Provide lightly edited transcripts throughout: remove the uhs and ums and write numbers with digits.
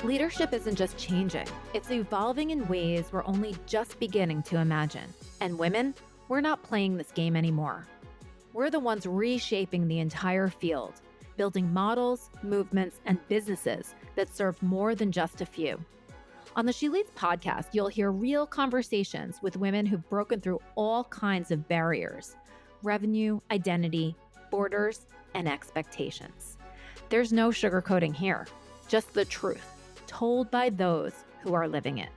Leadership isn't just changing, it's evolving in ways we're only just beginning to imagine. And women, we're not playing this game anymore. We're the ones reshaping the entire field, building models, movements, and businesses that serve more than just a few. On the She Leads podcast, you'll hear real conversations with women who've broken through all kinds of barriers: revenue, identity, borders, and expectations. There's no sugarcoating here, just the truth, told by those who are living it.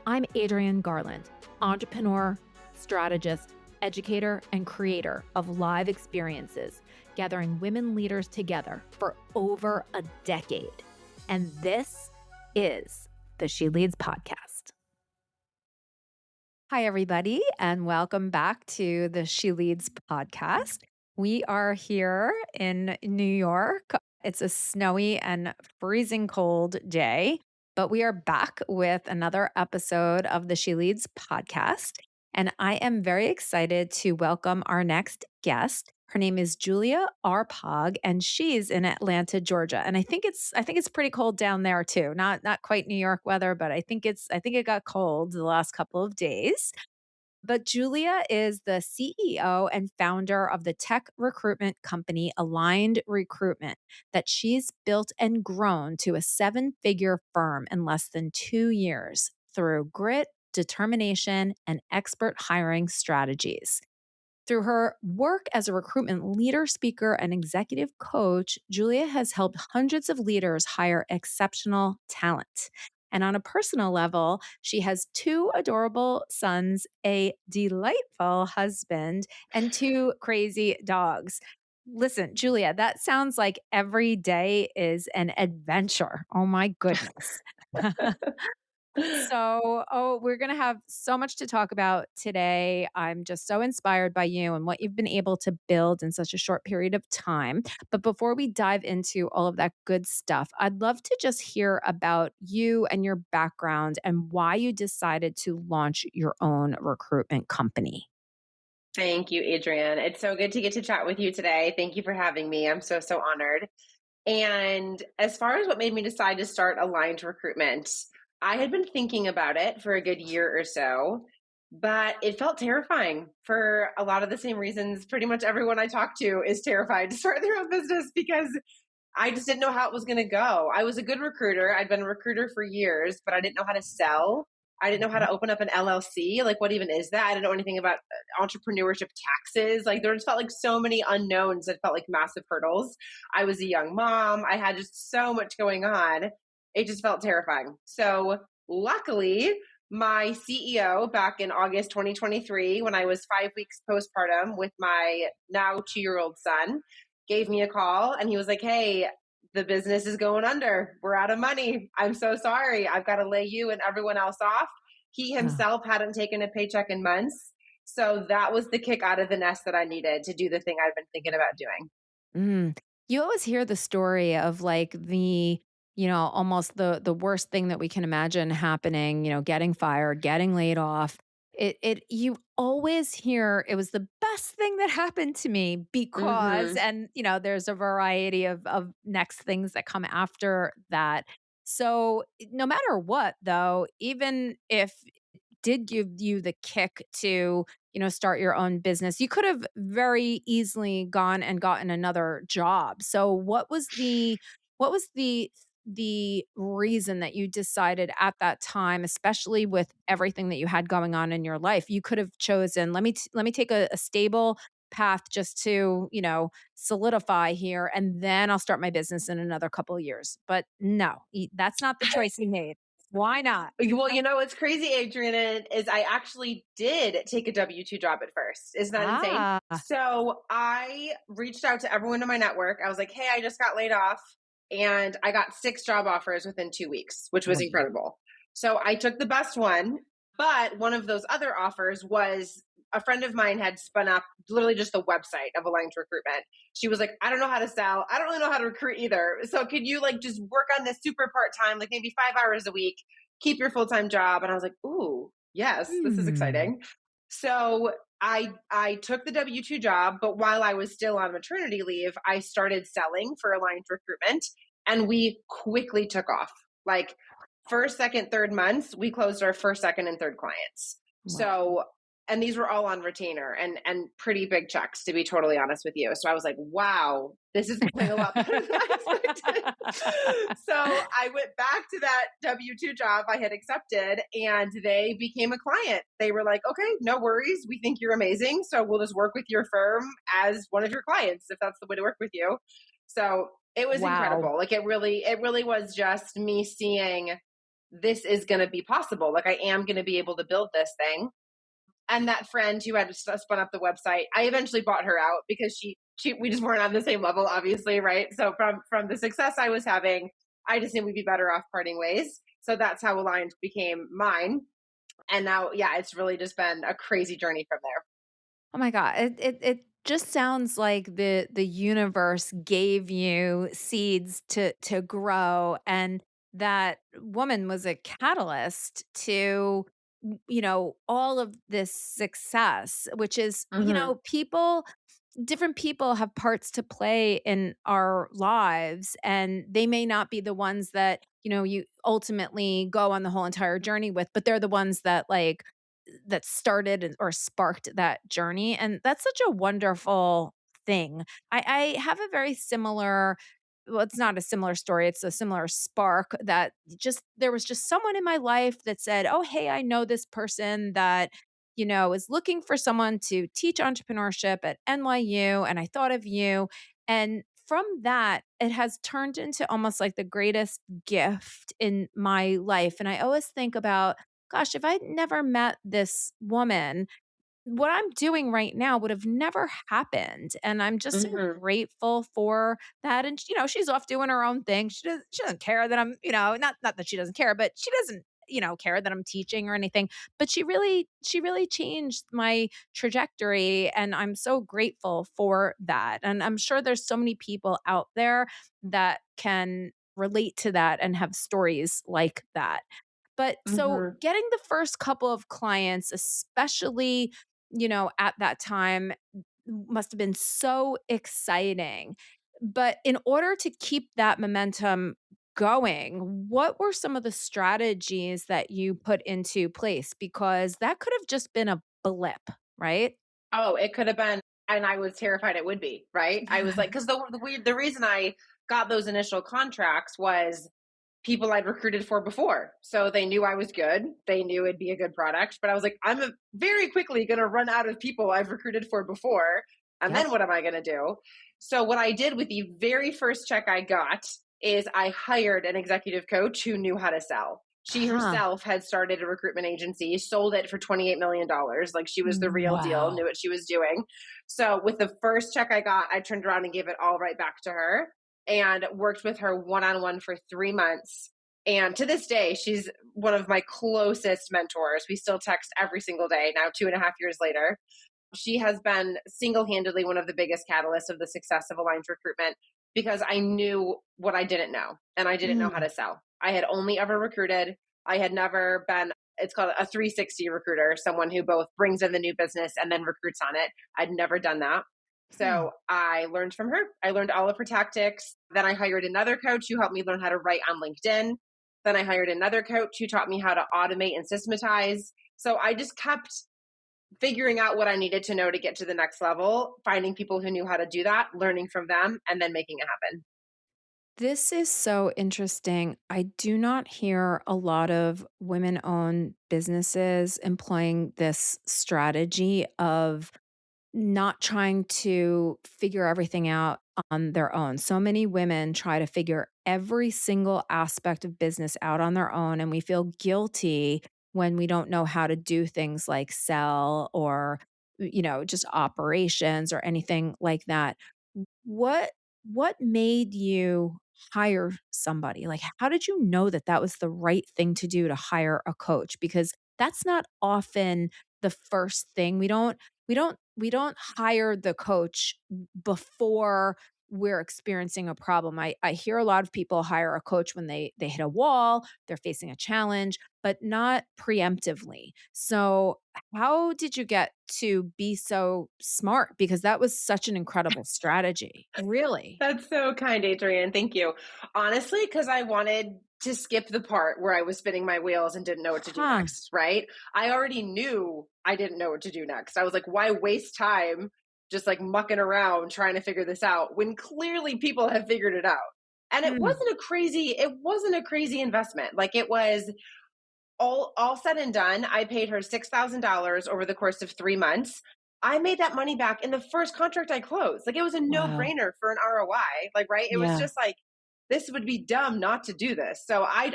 I'm Adrienne Garland, entrepreneur, strategist, educator, and creator of live experiences, gathering women leaders together for over a decade. And this is the She Leads podcast. Hi, everybody, and welcome back to the She Leads podcast. We are here in New York. It's a snowy and freezing cold day, but we are back with another episode of the She Leads podcast. And I am very excited to welcome our next guest. Her name is Julia Arpag, and she's in Atlanta, Georgia. And I think it's pretty cold down there too. Not quite New York weather, but I think it got cold the last couple of days. But Julia is the CEO and founder of the tech recruitment company Aligned Recruitment that she's built and grown to a 7-figure firm in less than 2 years through grit, determination, and expert hiring strategies. Through her work as a recruitment leader, speaker, and executive coach, Julia has helped hundreds of leaders hire exceptional talent. And on a personal level, she has 2 adorable sons, a delightful husband, and 2 crazy dogs. Listen, Julia, that sounds like every day is an adventure. Oh my goodness. We're going to have so much to talk about today. I'm just so inspired by you and what you've been able to build in such a short period of time. But before we dive into all of that good stuff, I'd love to just hear about you and your background and why you decided to launch your own recruitment company. Thank you, Adrienne. It's so good to get to chat with you today. Thank you for having me. I'm so honored. And as far as what made me decide to start Aligned Recruitment, I had been thinking about it for a good year or so, but it felt terrifying for a lot of the same reasons pretty much everyone I talk to is terrified to start their own business, because I just didn't know how it was going to go. I was a good recruiter. I'd been a recruiter for years, but I didn't know how to sell. I didn't know how to open up an LLC. Like, what even is that? I didn't know anything about entrepreneurship taxes. Like, there just felt like so many unknowns that felt like massive hurdles. I was a young mom. I had just so much going on. It just felt terrifying. So luckily, my CEO back in August 2023, when I was 5 weeks postpartum with my now 2-year-old son, gave me a call and he was like, "Hey, the business is going under. We're out of money. I'm so sorry. I've got to lay you and everyone else off." He himself hadn't taken a paycheck in months. So that was the kick out of the nest that I needed to do the thing I've been thinking about doing. You always hear the story of like almost the worst thing that we can imagine happening, getting fired, getting laid off. You always hear it was the best thing that happened to me because, and there's a variety of next things that come after that. So no matter what, though, even if it did give you the kick to, start your own business, you could have very easily gone and gotten another job. So what was the reason that you decided at that time, especially with everything that you had going on in your life? You could have chosen, let me take a stable path just to, solidify here, and then I'll start my business in another couple of years. But no, that's not the choice you made. Why not? Well, what's crazy, Adrienne, is I actually did take a W-2 job at first. Isn't that insane? So I reached out to everyone in my network. I was like, "Hey, I just got laid off." And I got 6 job offers within 2 weeks, which was incredible. So I took the best one, but one of those other offers was a friend of mine had spun up literally just the website of Aligned Recruitment. She was like, "I don't know how to sell. I don't really know how to recruit either. So could you just work on this super part-time, like maybe 5 hours a week, keep your full-time job?" And I was like, "Ooh, yes, this is exciting." So I took the W-2 job, but while I was still on maternity leave, I started selling for Aligned Recruitment, and we quickly took off. Like first, second, third months, we closed our first, second, and third clients. Wow. So, and these were all on retainer and pretty big checks, to be totally honest with you. So I was like, wow, this is going a lot better than I expected. So I went back to that W-2 job I had accepted, and they became a client. They were like, okay, no worries. We think you're amazing. So we'll just work with your firm as one of your clients if that's the way to work with you. So it was Wow. incredible. Like it really was just me seeing this is going to be possible. Like I am going to be able to build this thing. And that friend who had spun up the website, I eventually bought her out because she we just weren't on the same level, obviously, right? So from the success I was having, I just knew we'd be better off parting ways. So that's how Aligned became mine. And now, yeah, it's really just been a crazy journey from there. Oh my god, it just sounds like the universe gave you seeds to grow, and that woman was a catalyst to, all of this success, which is, Hmm. people different people have parts to play in our lives, and they may not be the ones that, you ultimately go on the whole entire journey with, but they're the ones that that started or sparked that journey. And that's such a wonderful thing. I have a very similar, well, it's not a similar story, it's a similar spark that just there was just someone in my life that said, oh, hey, I know this person that is looking for someone to teach entrepreneurship at NYU. And I thought of you. And from that, it has turned into almost like the greatest gift in my life. And I always think about, gosh, if I'd never met this woman, what I'm doing right now would have never happened, and I'm just so Hmm. grateful for that. And she's off doing her own thing. She doesn't care that I'm, not that she doesn't care, but she doesn't, care that I'm teaching or anything. But she really changed my trajectory, and I'm so grateful for that. And I'm sure there's so many people out there that can relate to that and have stories like that. But so Hmm. getting the first couple of clients, especially, at that time, must have been so exciting. But in order to keep that momentum going, what were some of the strategies that you put into place? Because that could have just been a blip, right? Oh, it could have been, and I was terrified it would be, right? I was like, because the reason I got those initial contracts was people I'd recruited for before. So they knew I was good. They knew it'd be a good product. But I was like, very quickly going to run out of people I've recruited for before. And Yep. then what am I going to do? So what I did with the very first check I got is I hired an executive coach who knew how to sell. She Huh. herself had started a recruitment agency, sold it for $28 million. Like she was the real deal, knew Wow. what she was doing. So with the first check I got, I turned around and gave it all right back to her and worked with her one on one for 3 months. And to this day, she's one of my closest mentors. We still text every single day now, 2.5 years later. She has been single handedly one of the biggest catalysts of the success of Aligned Recruitment because I knew what I didn't know and I didn't know how Mm. to sell. I had only ever recruited, I had never been, it's called a 360 recruiter, someone who both brings in the new business and then recruits on it. I'd never done that. Hmm. So I learned from her. I learned all of her tactics. Then I hired another coach who helped me learn how to write on LinkedIn. Then I hired another coach who taught me how to automate and systematize. So I just kept figuring out what I needed to know to get to the next level, finding people who knew how to do that, learning from them, and then making it happen. This is so interesting. I do not hear a lot of women owned businesses employing this strategy of not trying to figure everything out on their own. So many women try to figure every single aspect of business out on their own, and we feel guilty when we don't know how to do things like sell or, just operations or anything like that. What what made you hire somebody? Like, how did you know that that was the right thing to do to hire a coach? Because that's not often the first thing. We don't hire the coach before we're experiencing a problem. I hear a lot of people hire a coach when they hit a wall, they're facing a challenge, but not preemptively. So, how did you get to be so smart? Because that was such an incredible strategy. Really? That's so kind, Adrienne. Thank you. Honestly, because I wanted to skip the part where I was spinning my wheels and didn't know what to do Huh. next, right? I already knew I didn't know what to do next. I was like, why waste time just like mucking around trying to figure this out when clearly people have figured it out? And Mm. it wasn't a crazy investment. Like it was all said and done, I paid her $6,000 over the course of 3 months. I made that money back in the first contract I closed. Like it was a no Wow. brainer for an ROI. Like, right? It was Yeah. just like, this would be dumb not to do this. So I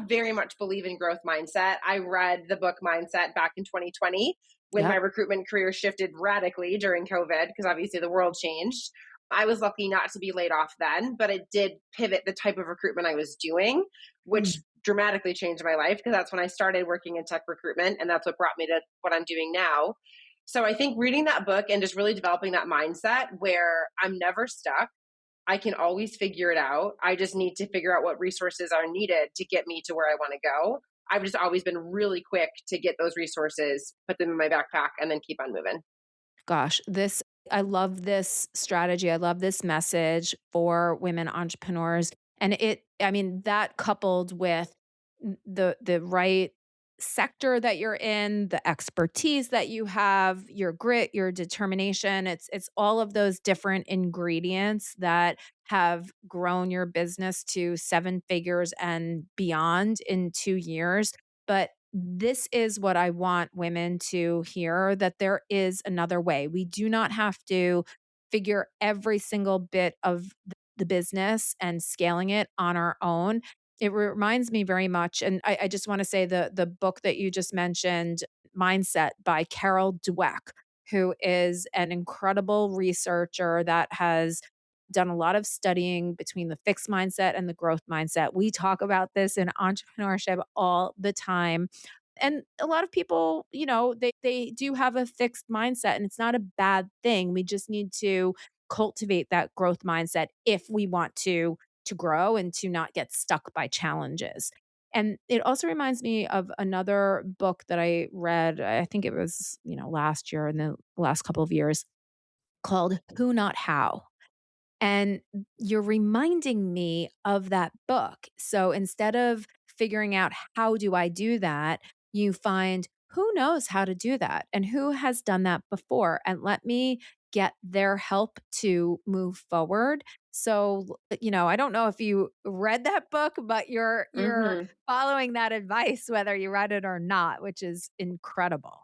very much believe in growth mindset. I read the book Mindset back in 2020 when my Yep. recruitment career shifted radically during COVID because obviously the world changed. I was lucky not to be laid off then, but it did pivot the type of recruitment I was doing, which Mm. dramatically changed my life because that's when I started working in tech recruitment and that's what brought me to what I'm doing now. So I think reading that book and just really developing that mindset where I'm never stuck. I can always figure it out. I just need to figure out what resources are needed to get me to where I want to go. I've just always been really quick to get those resources, put them in my backpack, and then keep on moving. Gosh, this I love this strategy. I love this message for women entrepreneurs. And I mean, that coupled with the right sector that you're in, the expertise that you have, your grit, your determination, it's all of those different ingredients that have grown your business to seven figures and beyond in 2 years. But this is what I want women to hear, that there is another way. We do not have to figure every single bit of the business and scaling it on our own. It reminds me very much, and I just want to say the book that you just mentioned, Mindset by Carol Dweck, who is an incredible researcher that has done a lot of studying between the fixed mindset and the growth mindset. We talk about this in entrepreneurship all the time. And a lot of people, they do have a fixed mindset and it's not a bad thing. We just need to cultivate that growth mindset if we want to grow and to not get stuck by challenges. And it also reminds me of another book that I read, I think it was, last year in the last couple of years, called Who Not How. And you're reminding me of that book. So instead of figuring out how do I do that, you find who knows how to do that and who has done that before. And let me get their help to move forward. So, I don't know if you read that book, but you're Hmm. following that advice, whether you read it or not, which is incredible.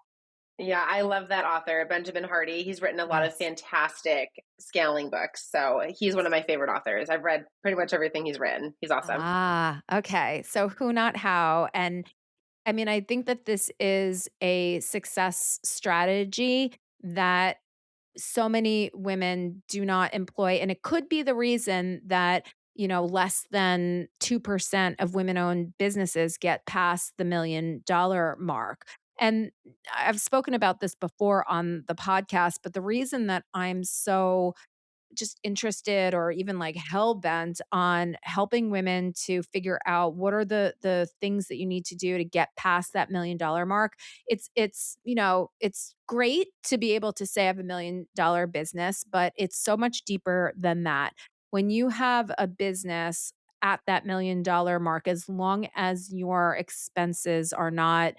Yeah, I love that author, Benjamin Hardy. He's written a lot of Yes. fantastic scaling books. So he's one of my favorite authors. I've read pretty much everything he's written. He's awesome. Ah, okay. So who not how. And I mean, I think that this is a success strategy that so many women do not employ. And it could be the reason that, less than 2% of women owned businesses get past the $1 million mark. And I've spoken about this before on the podcast, but the reason that I'm so just interested or even like hell bent on helping women to figure out what are the things that you need to do to get past that $1 million mark. It's great to be able to say I have $1 million business, but it's so much deeper than that. When you have a business at that $1 million mark, as long as your expenses are not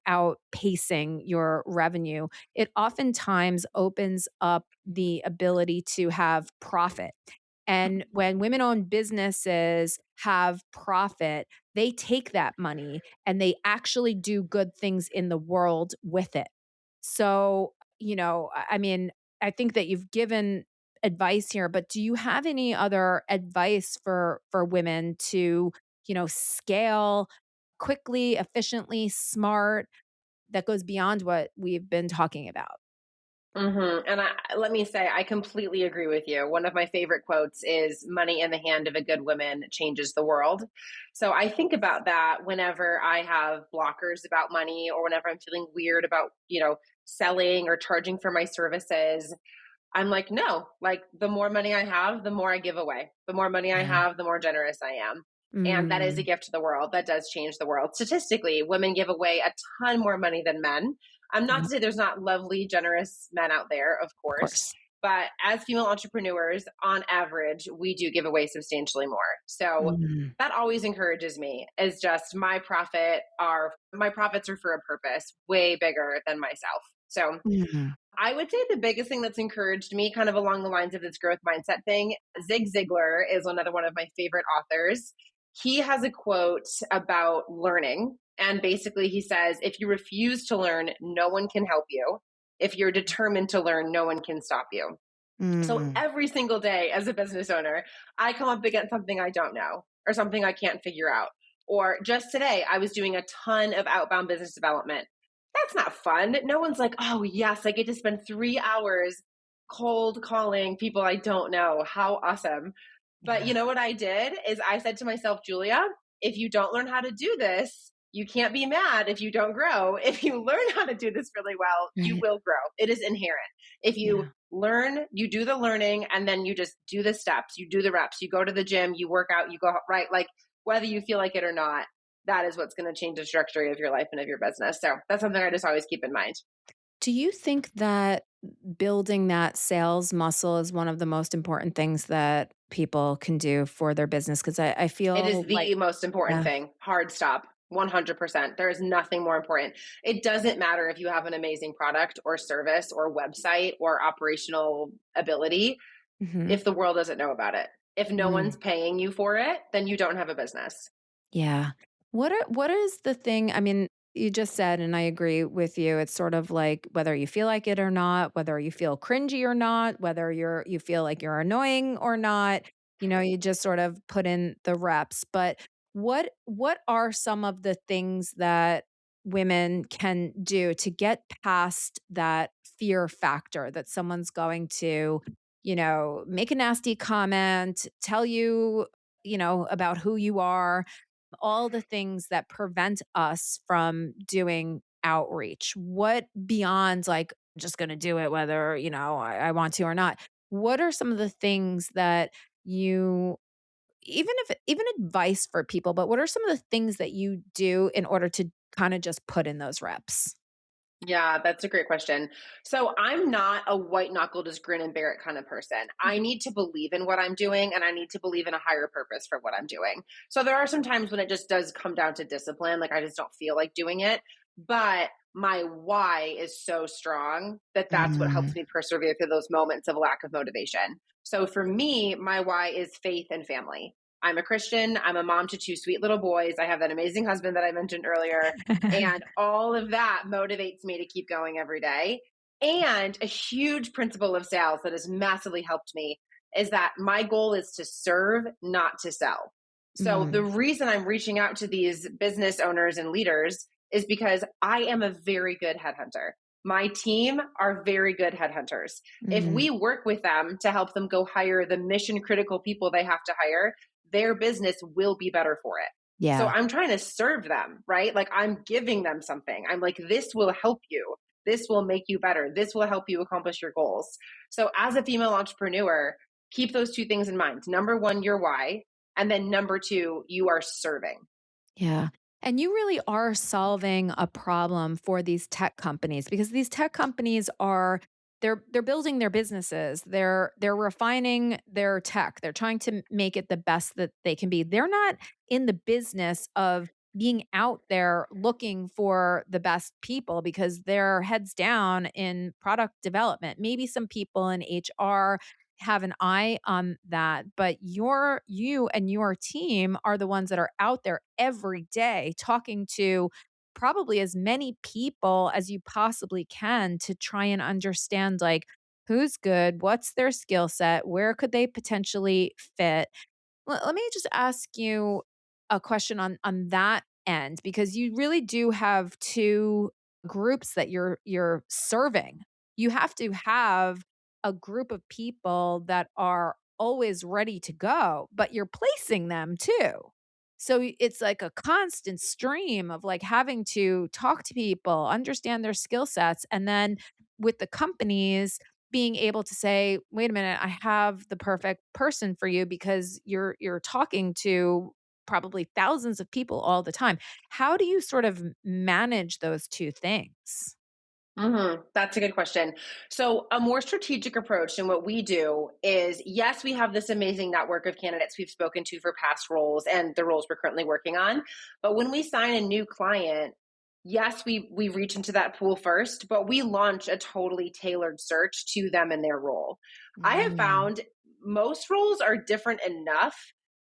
outpacing your revenue, it oftentimes opens up the ability to have profit. And when women owned businesses have profit, they take that money and they actually do good things in the world with it. So, I mean, I think that you've given advice here, but do you have any other advice for women to, scale quickly, efficiently, smart, that goes beyond what we've been talking about? And let me say, I completely agree with you. One of my favorite quotes is money in the hand of a good woman changes the world. So I think about that whenever I have blockers about money or whenever I'm feeling weird about, selling or charging for my services. I'm like, no, like the more money I have, the more I give away. The more money I Yeah. have, the more generous I am. And that is a Mm, gift to the world. That does change the world. Statistically, women give away a ton more money than men. I'm not yeah, to say there's not lovely, generous men out there, of of course, course. But as female entrepreneurs, on average, we do give away substantially more. So Mm, that always encourages me. Is just my profits are for a purpose way bigger than myself. So mm, I would say the biggest thing that's encouraged me, kind of along the lines of this growth mindset thing, Zig Ziglar is another one of my favorite authors. He has a quote about learning. And basically, he says, if you refuse to learn, no one can help you. If you're determined to learn, no one can stop you. So mm. every single day as a business owner, I come up against something I don't know or something I can't figure out. Or just today, I was doing a ton of outbound business development. That's not fun. No one's like, oh, yes, I get to spend 3 hours cold calling people I don't know. How awesome. But you Yeah. know what I did is I said to myself, Julia, if you don't learn how to do this, you can't be mad if you don't grow. If you learn how to do this really well, you Right. will grow. It is inherent. If you Yeah. learn, you do the learning, and then you just do the steps, you do the reps, you go to the gym, you work out, you go, right? Like whether you feel like it or not, that is what's going to change the trajectory of your life and of your business. So that's something I just always keep in mind. Do you think that building that sales muscle is one of the most important things that people can do for their business? Because I It is feel like the most important yeah. thing. Hard stop. 100%. There is nothing more important. It doesn't matter if you have an amazing product or service or website or operational ability Mhm. if the world doesn't know about it. If no one's Mm. paying you for it, then you don't have a business. Yeah. What is the thing I mean, you just said, and I agree with you, it's sort of like whether you feel like it or not, whether you feel cringy or not, whether you feel like you're annoying or not, you just sort of put in the reps. But what are some of the things that women can do to get past that fear factor that someone's going to, make a nasty comment, tell you, about who you are, all the things that prevent us from doing outreach. What beyond like just going to do it whether, I want to or not. What are some of the things that you even advice for people, but what are some of the things that you do in order to kind of just put in those reps? Yeah, that's a great question. So I'm not a white knuckle, just grin and bear it kind of person. I need to believe in what I'm doing and I need to believe in a higher purpose for what I'm doing. So there are some times when it just does come down to discipline. Like I just don't feel like doing it. But my why is so strong that that's what helps Mm, me persevere through those moments of lack of motivation. So for me, my why is faith and family. I'm a Christian. I'm a mom to two sweet little boys. I have that amazing husband that I mentioned earlier. And all of that motivates me to keep going every day. And a huge principle of sales that has massively helped me is that my goal is to serve, not to sell. So the mm, reason I'm reaching out to these business owners and leaders is because I am a very good headhunter. My team are very good headhunters. If mm. we work with them to help them go hire the mission critical people they have to hire, their business will be better for it. So Yeah. I'm trying to serve them, right? Like I'm giving them something. I'm like, this will help you. This will make you better. This will help you accomplish your goals. So as a female entrepreneur, keep those two things in mind. Number one, your why. And then number two, you are serving. Yeah. And you really are solving a problem for these tech companies because these tech companies are they're building their businesses. They're refining their tech. They're trying to make it the best that they can be. They're not in the business of being out there looking for the best people because they're heads down in product development. Maybe some people in HR have an eye on that, but you and your team are the ones that are out there every day talking to probably as many people as you possibly can to try and understand like who's good, what's their skill set, where could they potentially fit. Let me just ask you a question on that end because you really do have two groups that you're serving. You have to have a group of people that are always ready to go, but you're placing them too. So it's like a constant stream of like having to talk to people, understand their skill sets, and then with the companies being able to say, "Wait a minute, I have the perfect person for you," because you're talking to probably thousands of people all the time. How do you sort of manage those two things? That's a good question. So, a more strategic approach in what we do is yes, we have this amazing network of candidates we've spoken to for past roles and the roles we're currently working on. But when we sign a new client, yes, we reach into that pool first, but we launch a totally tailored search to them and their role. I have Mm. found most roles are different enough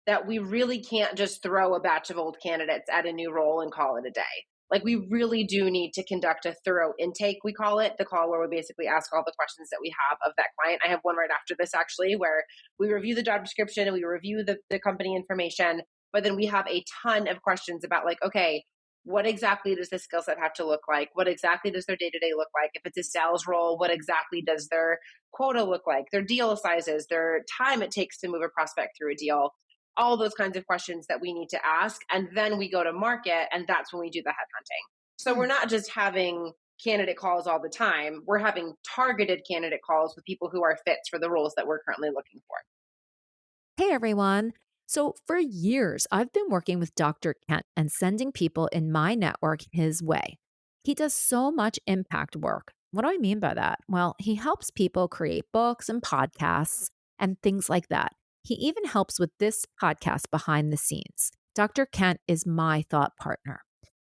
that we really can't just throw a batch of old candidates at a new role and call it a day. Like, we really do need to conduct a thorough intake, we call it, the call where we basically ask all the questions that we have of that client. I have one right after this, actually, where we review the job description and we review the company information, but then we have a ton of questions about, like, okay, what exactly does this skill set have to look like? What exactly does their day to day look like? If it's a sales role, what exactly does their quota look like? Their deal sizes, their time it takes to move a prospect through a deal, all those kinds of questions that we need to ask. And then we go to market, and that's when we do the headhunting. So we're Hmm. not just having candidate calls all the time, we're having targeted candidate calls with people who are fits for the roles that we're currently looking for. Hey everyone. So, for years, I've been working with Dr. Kent and sending people in my network his way. He does so much impact work. What do I mean by that? Well, he helps people create books and podcasts and things like that. He even helps with this podcast behind the scenes. Dr. Kent is my thought partner.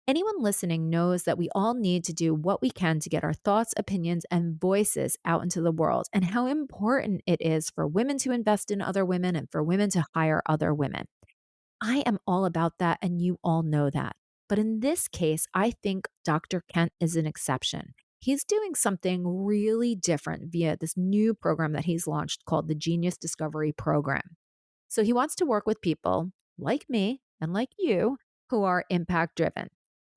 Anyone listening knows that we all need to do what we can to get our thoughts, opinions, and voices out into the world, and how important it is for women to invest in other women and for women to hire other women. I am all about that, and you all know that. But in this case, I think Dr. Kent is an exception. He's doing something really different via this new program that he's launched called the Genius Discovery Program. So he wants to work with people like me and like you who are impact driven.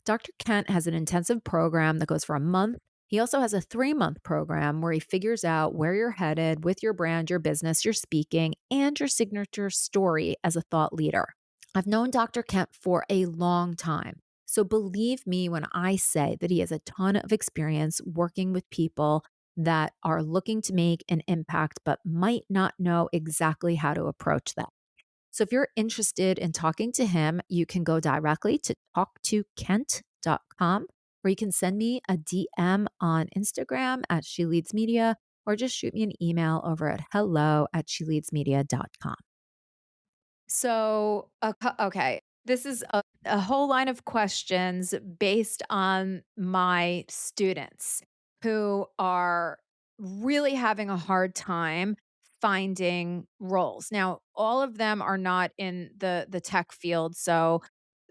Dr. Kent has an intensive program that goes for a month. He also has a 3-month program where he figures out where you're headed with your brand, your business, your speaking, and your signature story as a thought leader. I've known Dr. Kent for a long time. So believe me when I say that he has a ton of experience working with people that are looking to make an impact but might not know exactly how to approach that. So if you're interested in talking to him, you can go directly to talktokent.com, or you can send me a DM on Instagram at She Leads Media, or just shoot me an email over at hello@sheleadsmedia.com. So, okay, this is a whole line of questions based on my students who are really having a hard time finding roles. Now, all of them are not in the tech field, so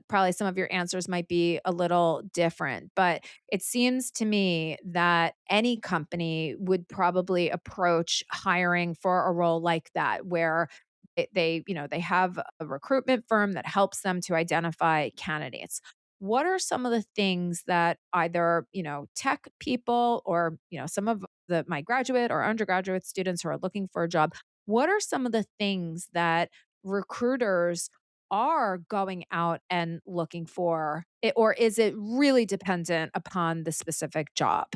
probably some of your answers might be a little different, but it seems to me that any company would probably approach hiring for a role like that, where they have a recruitment firm that helps them to identify candidates. What are some of the things that either, tech people or, some of my graduate or undergraduate students who are looking for a job, what are some of the things that recruiters are going out and looking for? Or is it really dependent upon the specific job?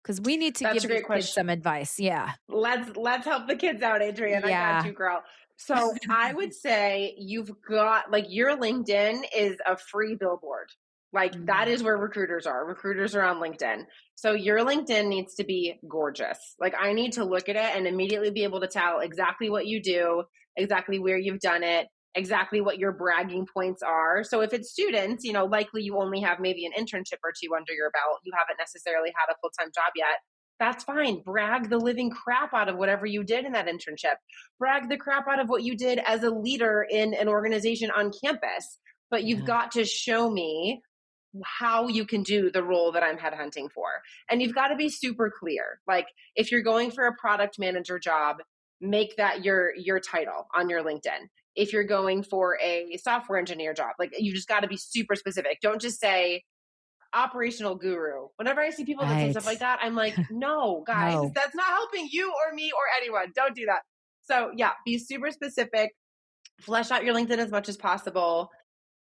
Because we need to That's give a these great kids question. some advice. Yeah. Let's help the kids out, Adrienne. I got Yeah. you, girl. So I would say you've got, like, your LinkedIn is a free billboard. Like, that Mm. is where recruiters are. Recruiters are on LinkedIn. So your LinkedIn needs to be gorgeous. Like, I need to look at it and immediately be able to tell exactly what you do, exactly where you've done it, exactly what your bragging points are. So if it's students, likely you only have maybe an internship or two under your belt. You haven't necessarily had a full-time job yet. That's fine. Brag the living crap out of whatever you did in that internship. Brag the crap out of what you did as a leader in an organization on campus. But you've Yeah. got to show me how you can do the role that I'm headhunting for. And you've got to be super clear. Like, if you're going for a product manager job, make that your title on your LinkedIn. If you're going for a software engineer job, like, you just got to be super specific. Don't just say operational guru. Whenever I see people that say stuff like Right. that, I'm like, no, guys, No. that's not helping you or me or anyone. Don't do that. So, yeah, be super specific, flesh out your LinkedIn as much as possible.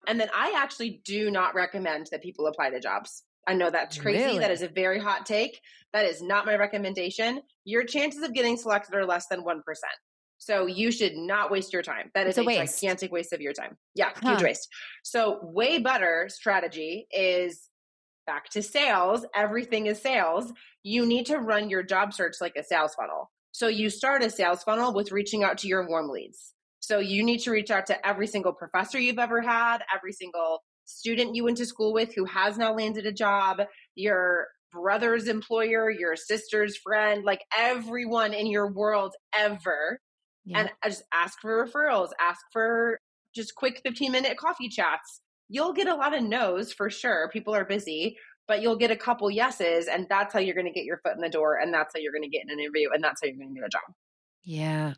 And then I actually do not recommend that people apply to jobs. I know that's crazy. That is Really? a very hot take. That is not my recommendation. Your chances of getting selected are less than 1%. So you should not waste your time. That It's is a a waste. gigantic waste of your time. Yeah, huge Huh. waste. So, way better strategy is back to sales, everything is sales. You need to run your job search like a sales funnel. So you start a sales funnel with reaching out to your warm leads. So you need to reach out to every single professor you've ever had, every single student you went to school with who has now landed a job, your brother's employer, your sister's friend, like everyone in your world ever. And Yep. just ask for referrals, ask for just quick 15-minute coffee chats. You'll get a lot of no's for sure. People are busy, but you'll get a couple yeses. And that's how you're going to get your foot in the door. And that's how you're going to get an interview. And that's how you're going to get a job. Yeah.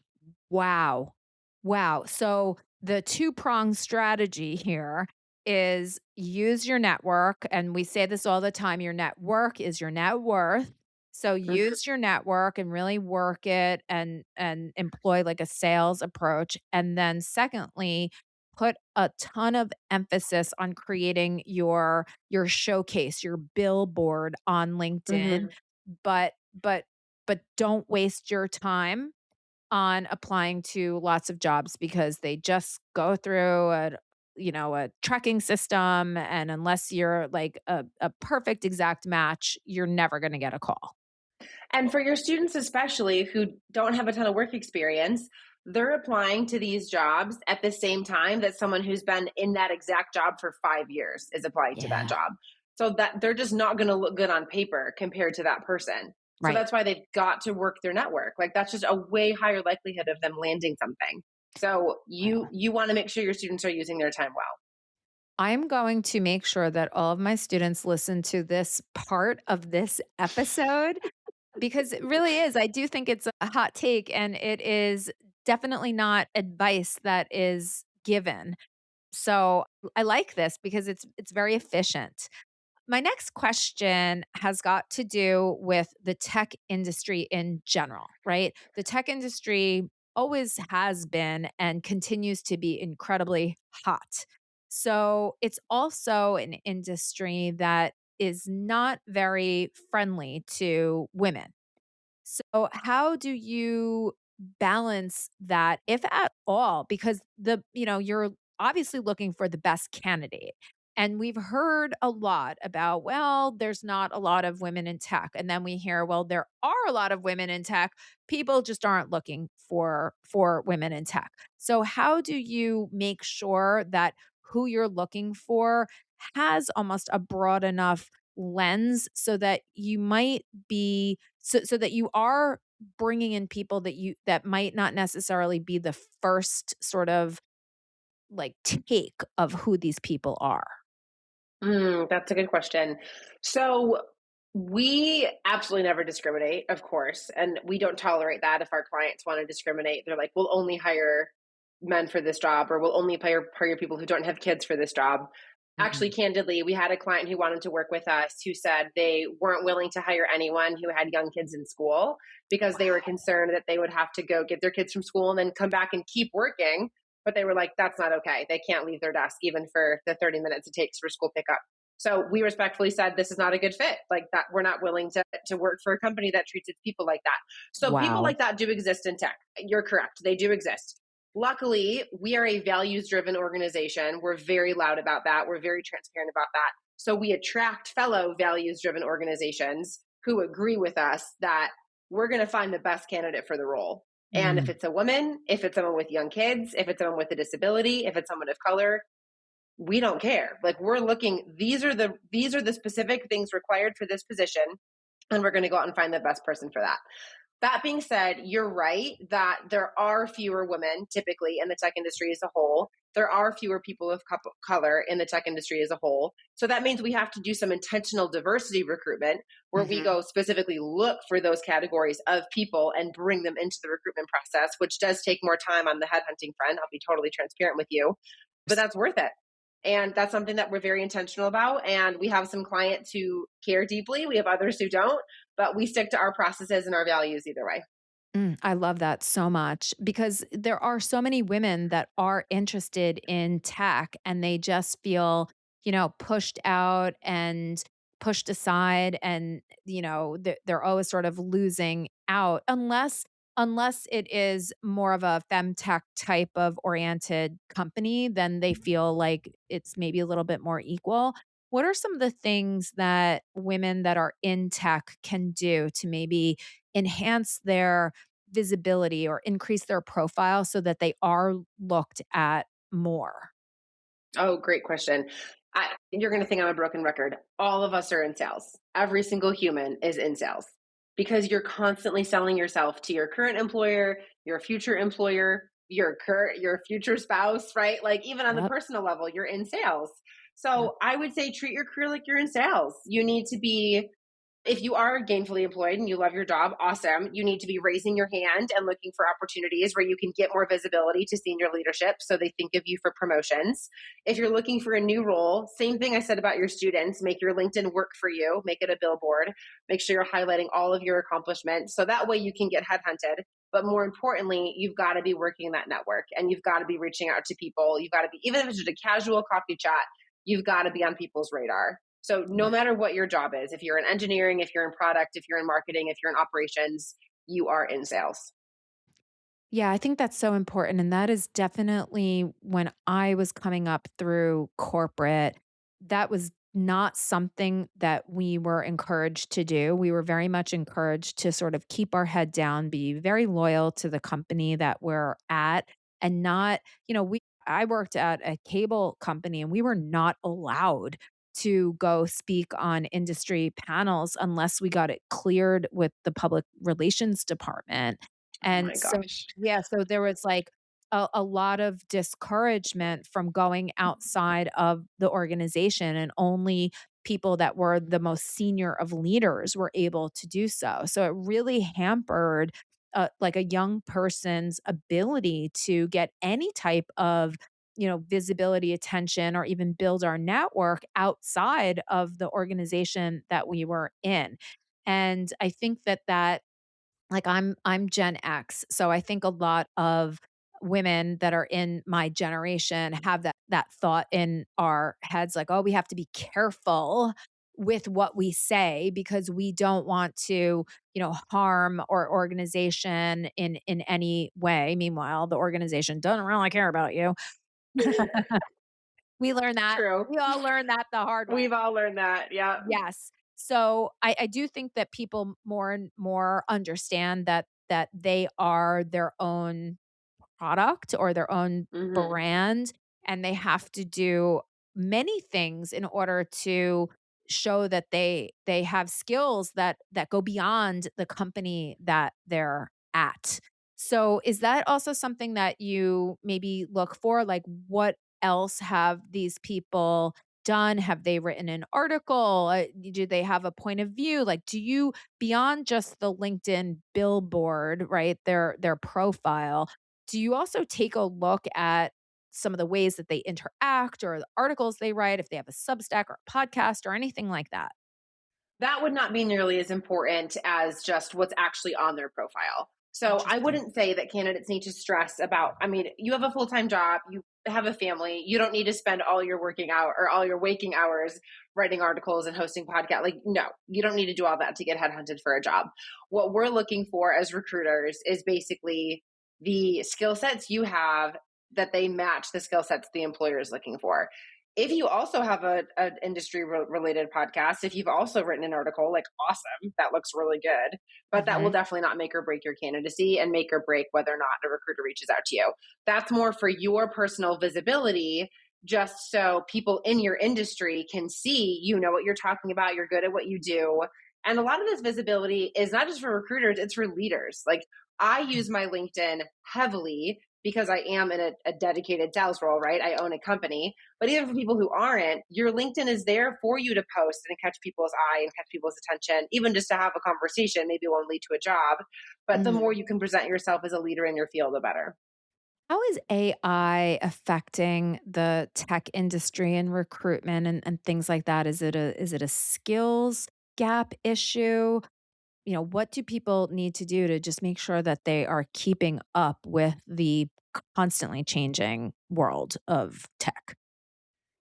Wow. Wow. So the two-pronged strategy here is use your network. And we say this all the time, your network is your net worth. So Mhm. use your network and really work it and employ like a sales approach. And then secondly, put a ton of emphasis on creating your showcase, your billboard on LinkedIn, Mhm. but but but don't waste your time on applying to lots of jobs because they just go through a tracking system, and unless you're like a perfect exact match, you're never going to get a call. And for your students, especially who don't have a ton of work experience, they're applying to these jobs at the same time that someone who's been in that exact job for 5 years is applying to that Yeah. job. So that they're just not going to look good on paper compared to that person. So Right. that's why they've got to work their network. Like that's just a way higher likelihood of them landing something. So you want to make sure your students are using their time well. I'm going to make sure that all of my students listen to this part of this episode because it really is. I do think it's a hot take, and it is definitely not advice that is given. So I like this because it's very efficient. My next question has got to do with the tech industry in general, right? The tech industry always has been and continues to be incredibly hot. So it's also an industry that is not very friendly to women. So how do you balance that, if at all? Because you're obviously looking for the best candidate. And we've heard a lot about, well, there's not a lot of women in tech. And then we hear, well, there are a lot of women in tech. People just aren't looking for women in tech. So how do you make sure that who you're looking for has almost a broad enough lens so that you might be so that you are bringing in people that might not necessarily be the first sort of like take of who these people are. That's a good question. So we absolutely never discriminate, of course, and we don't tolerate that. If our clients want to discriminate, they're like, "We'll only hire men for this job," or "We'll only hire people who don't have kids for this job." Actually, Mm. candidly, we had a client who wanted to work with us who said they weren't willing to hire anyone who had young kids in school because they were concerned that they would have to go get their kids from school and then come back and keep working, but they were like, that's not okay. They can't leave their desk even for the 30 minutes it takes for school pickup. So we respectfully said, this is not a good fit. Like that, we're not willing to work for a company that treats its people like that. So people Wow. like that do exist in tech. You're correct. They do exist. Luckily, we are a values driven organization. We're very loud about that. We're very transparent about that. So we attract fellow values driven organizations who agree with us that we're going to find the best candidate for the role. And if Mm. it's a woman, if it's someone with young kids, if it's someone with a disability, if it's someone of color, we don't care. Like we're looking, these are the specific things required for this position, and we're going to go out and find the best person for that. That being said, you're right that there are fewer women typically in the tech industry as a whole. There are fewer people of color in the tech industry as a whole. So that means we have to do some intentional diversity recruitment where we Mhm. go specifically look for those categories of people and bring them into the recruitment process, which does take more time on the headhunting front. I'll be totally transparent with you, but that's worth it. And that's something that we're very intentional about. And we have some clients who care deeply. We have others who don't, but we stick to our processes and our values either way. I love that so much because there are so many women that are interested in tech and they just feel, pushed out and pushed aside, and they're always sort of losing out unless it is more of a femtech type of oriented company, then they feel like it's maybe a little bit more equal. what are some of the things that women that are in tech can do to maybe enhance their visibility or increase their profile so that they are looked at more? Oh, great question. You're going to think I'm a broken record. All of us are in sales. Every single human is in sales because you're constantly selling yourself to your current employer, your future employer, your future spouse, right? Like even on the Yep. personal level, you're in sales. Yep. So I would say treat your career like you're in sales. You need to be if you are gainfully employed and you love your job, awesome. You need to be raising your hand and looking for opportunities where you can get more visibility to senior leadership so they think of you for promotions. If you're looking for a new role, same thing I said about your students, make your LinkedIn work for you, make it a billboard, make sure you're highlighting all of your accomplishments so that way you can get headhunted. But more importantly, you've got to be working that network and you've got to be reaching out to people. You've got to be, even if it's just a casual coffee chat, you've got to be on people's radar. So no Yeah. matter what your job is, if you're in engineering, if you're in product, if you're in marketing, if you're in operations, you are in sales. Yeah, I think that's so important. And that is definitely when I was coming up through corporate, that was not something that we were encouraged to do. We were very much encouraged to sort of keep our head down, be very loyal to the company that we're at, and not, I worked at a cable company and we were not allowed to go speak on industry panels unless we got it cleared with the public relations department. Oh And my so gosh. yeah, so there was like a lot of discouragement from going outside of the organization, and only people that were the most senior of leaders were able to do so. So it really hampered like a young person's ability to get any type of visibility, attention, or even build our network outside of the organization that we were in. And I think that like I'm Gen X, so I think a lot of women that are in my generation have that thought in our heads like, "Oh, we have to be careful with what we say because we don't want to, harm our organization in any way." Meanwhile, the organization doesn't really care about you. We learned that. True. We all learned that the hard way. We've all learned that. Yeah. Yes. So I do think that people more and more understand that they are their own product or their own Hmm. brand, and they have to do many things in order to show that they have skills that go beyond the company that they're at. So is that also something that you maybe look for? Like what else have these people done? Have they written an article? Do they have a point of view? Like, do you beyond just the LinkedIn billboard, right? Their profile, do you also take a look at some of the ways that they interact or the articles they write, if they have a Substack or a podcast or anything like that? That would not be nearly as important as just what's actually on their profile. So I Interesting. wouldn't say that candidates need to stress about, I mean, you have a full-time job, you have a family, you don't need to spend all your working hour or all your waking hours writing articles and hosting podcasts. Like, no, you don't need to do all that to get headhunted for a job. What we're looking for as recruiters is basically the skill sets you have that they match the skill sets the employer is looking for. If you also have an industry related podcast, if you've also written an article, like awesome, that looks really good. But that will Mhm. definitely not make or break your candidacy and make or break whether or not a recruiter reaches out to you. That's more for your personal visibility, just so people in your industry can see you know what you're talking about, you're good at what you do. And a lot of this visibility is not just for recruiters, it's for leaders. Like I use my LinkedIn heavily because I am in a dedicated sales role, right? I own a company. But even for people who aren't, your LinkedIn is there for you to post and catch people's eye and catch people's attention, even just to have a conversation. Maybe it won't lead to a job. But the more Mhm. you can present yourself as a leader in your field, the better. How is AI affecting the tech industry and recruitment and things like that? Is it a skills gap issue? What do people need to do to just make sure that they are keeping up with the constantly changing world of tech?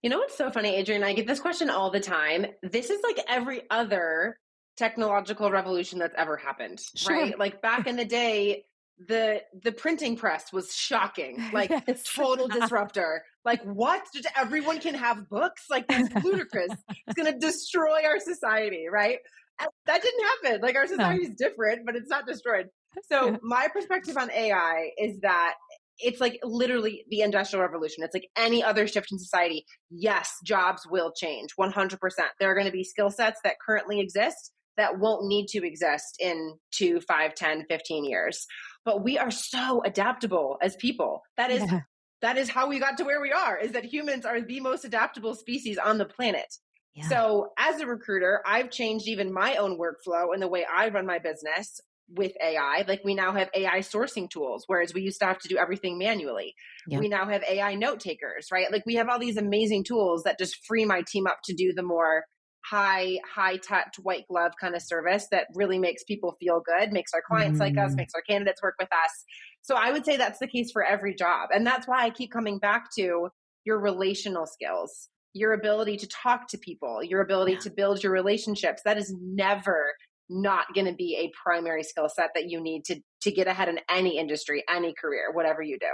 You know what's so funny, Adrian? I get this question all the time. This is like every other technological revolution that's ever happened, Sure. right? Like back in the day, the printing press was shocking, like Yes. total disruptor. Like what? Just everyone can have books? Like that's ludicrous. It's going to destroy our society, right? And that didn't happen. Like our No. society is different, but it's not destroyed. So my perspective on AI is that it's like literally the industrial revolution. It's like any other shift in society. Yes, jobs will change 100%. There are going to be skill sets that currently exist that won't need to exist in 2, 5, 10, 15 years. But we are so adaptable as people. Yeah. That is how we got to where we are, is that humans are the most adaptable species on the planet. Yeah. So as a recruiter, I've changed even my own workflow and the way I run my business with AI. Like we now have AI sourcing tools, whereas we used to have to do everything manually. Yep. We now have AI note takers, right? Like we have all these amazing tools that just free my team up to do the more high touch, white glove kind of service that really makes people feel good, makes our clients like us, Mm. makes our candidates work with us. So I would say that's the case for every job. And that's why I keep coming back to your relational skills, your ability to talk to people, your ability Yeah. to build your relationships. That is never not going to be a primary skill set that you need to get ahead in any industry, any career, whatever you do.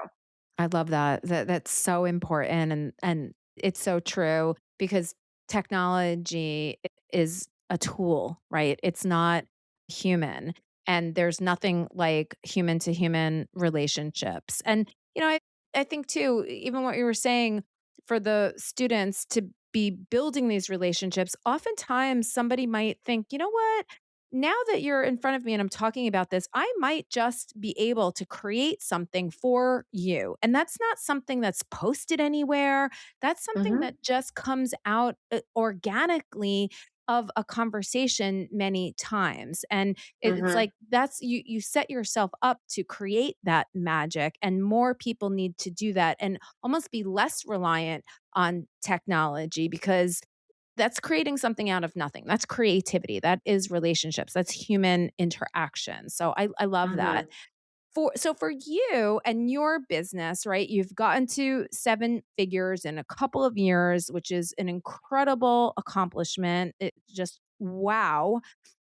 I love that. That's so important and it's so true because technology is a tool, right? It's not human. And there's nothing like human to human relationships. And I think too, even what you were saying for the students to be building these relationships, oftentimes somebody might think, you know what? Now that you're in front of me and I'm talking about this, I might just be able to create something for you. And that's not something that's posted anywhere. That's something Mm-hmm. that just comes out organically of a conversation many times. And it's Mm-hmm. like that's you set yourself up to create that magic and more people need to do that and almost be less reliant on technology because that's creating something out of nothing. That's creativity. That is relationships. That's human interaction. So I love that. Mm-hmm. For you and your business, right? You've gotten to 7 figures in a couple of years, which is an incredible accomplishment. It just wow.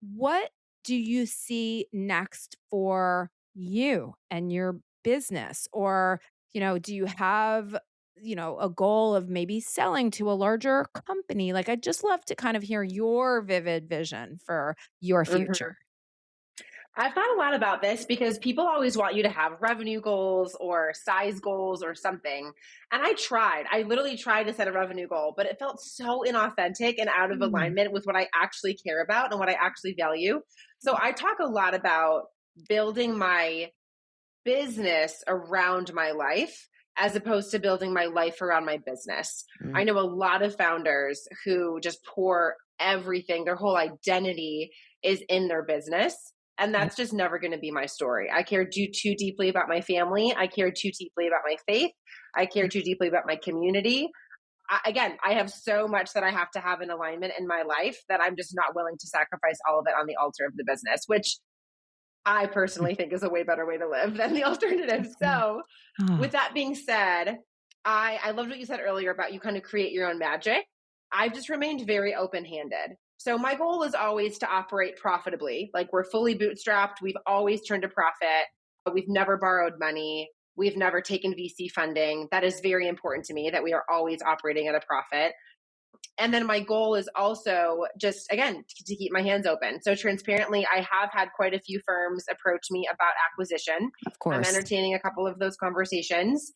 What do you see next for you and your business? Or, do you have, a goal of maybe selling to a larger company? Like, I'd just love to kind of hear your vivid vision for your Mm-hmm. future. I've thought a lot about this because people always want you to have revenue goals or size goals or something. And I tried. I literally tried to set a revenue goal, but it felt so inauthentic and out of Mm, alignment with what I actually care about and what I actually value. So I talk a lot about building my business around my life as opposed to building my life around my business. mm, I know a lot of founders who just pour everything, their whole identity is in their business. And yep. that's just never going to be my story. I care too deeply about my family. I care too deeply about my faith. I care Yep. too deeply about my community. Again, I have so much that I have to have in alignment in my life that I'm just not willing to sacrifice all of it on the altar of the business, which I Mm, personally think is a way better way to live than the alternative. that's good. So, Oh, with that being said, I loved what you said earlier about you kind of create your own magic. I've just remained very open handed. So, my goal is always to operate profitably. Like, we're fully bootstrapped. We've always turned a profit. We've never borrowed money. We've never taken VC funding. That is very important to me that we are always operating at a profit. And then my goal is also just, again, to keep my hands open. So, transparently, I have had quite a few firms approach me about acquisition. of I'm course. entertaining a couple of those conversations.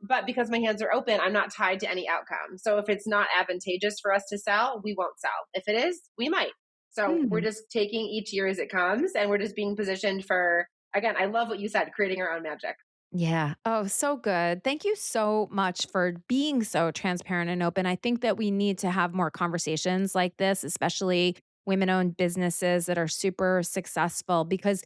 But because my hands are open, I'm not tied to any outcome. So, if it's not advantageous for us to sell, we won't sell. If it is, we might. So, we're Mm. just taking each year as it comes and we're just being positioned for, again, I love what you said, creating our own magic. Yeah. Oh, so good. Thank you so much for being so transparent and open. I think that we need to have more conversations like this, especially women owned businesses that are super successful. Because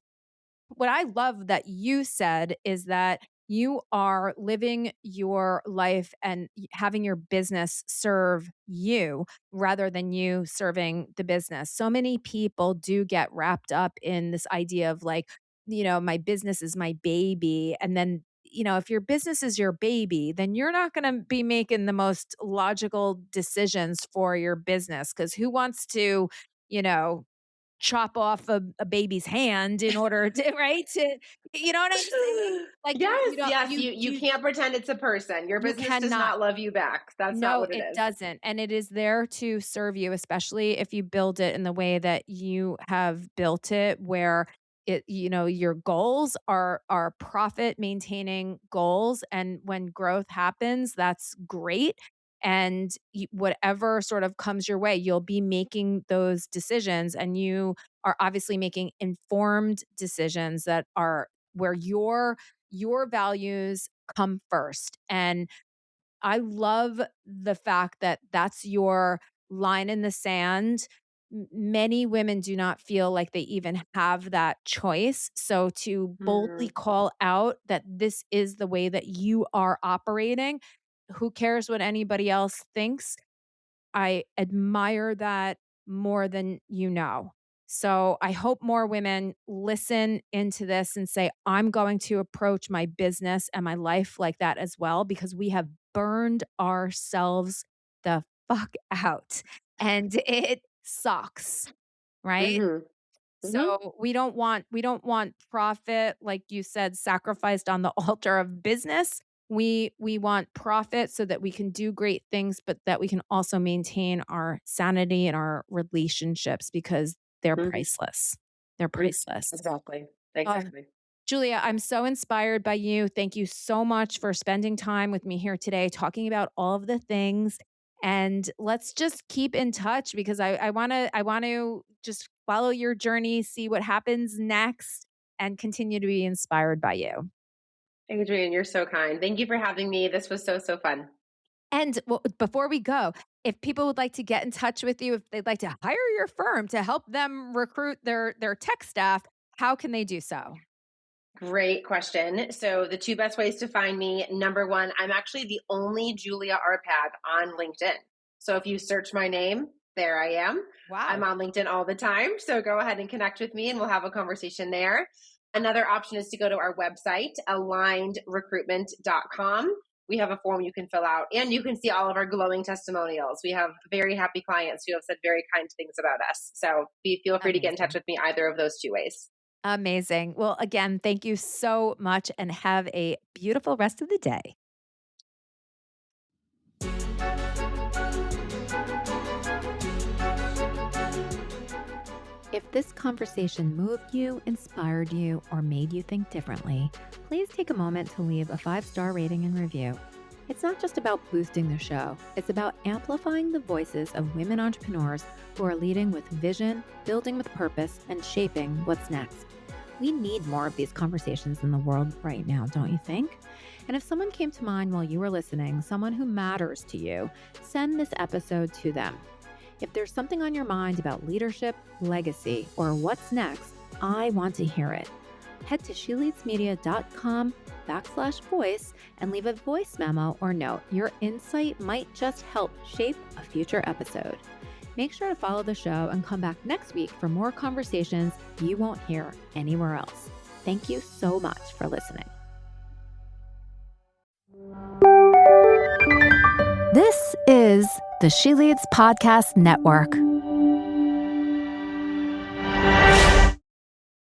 what I love that you said is that you are living your life and having your business serve you rather than you serving the business. So many people do get wrapped up in this idea of like, my business is my baby. And then, if your business is your baby, then you're not going to be making the most logical decisions for your business because who wants to, you know, chop off a baby's hand in order to, right? You know what I'm saying? Like Yes, you don't, yes, you can't pretend it's a person. Your you business does cannot. not love you back. That's not No, what it it is. doesn't. And it is there to serve you, especially if you build it in the way that you have built it, where your goals are profit maintaining goals. And when growth happens, that's great. And whatever sort of comes your way, you'll be making those decisions. And you are obviously making informed decisions that are where your values come first. And I love the fact that that's your line in the sand. Many women do not feel like they even have that choice. So to boldly Mhm, call out that this is the way that you are operating, who cares what anybody else thinks? I admire that more than you know. So I hope more women listen into this and say, I'm going to approach my business and my life like that as well, because we have burned ourselves the fuck out and it sucks, right? mhm, mhm, So we don't want profit, like you said, sacrificed on the altar of business. We want profit so that we can do great things, but that we can also maintain our sanity and our relationships because they're mhm, priceless. They're mhm. priceless. Exactly, Uh, exactly. Julia, I'm so inspired by you. Thank you so much for spending time with me here today, talking about all of the things. And let's just keep in touch because I want to just follow your journey, see what happens next, and continue to be inspired by you. Adrian, you're so kind. Thank you for having me. This was so, so fun. And well, before we go, if people would like to get in touch with you, if they'd like to hire your firm to help them recruit their tech staff, how can they do so? Great question. So, the two best ways to find me, number one, I'm actually the only Julia Arpag on LinkedIn. So, if you search my name, there I am. I'm Wow. on LinkedIn all the time. So, go ahead and connect with me and we'll have a conversation there. Another option is to go to our website, alignedrecruitment.com. We have a form you can fill out and you can see all of our glowing testimonials. We have very happy clients who have said very kind things about us. So, feel free to get in touch Amazing. with me either of those two ways. Amazing. Well, again, thank you so much and have a beautiful rest of the day. If this conversation moved you, inspired you, or made you think differently, please take a moment to leave a 5-star rating and review. It's not just about boosting the show, it's about amplifying the voices of women entrepreneurs who are leading with vision, building with purpose, and shaping what's next. We need more of these conversations in the world right now, don't you think? And if someone came to mind while you were listening, someone who matters to you, send this episode to them. If there's something on your mind about leadership, legacy, or what's next, I want to hear it. Head to sheleadsmedia.com/voice and leave a voice memo or note. Your insight might just help shape a future episode. Make sure to follow the show and come back next week for more conversations you won't hear anywhere else. Thank you so much for listening. This is the She Leads Podcast Network.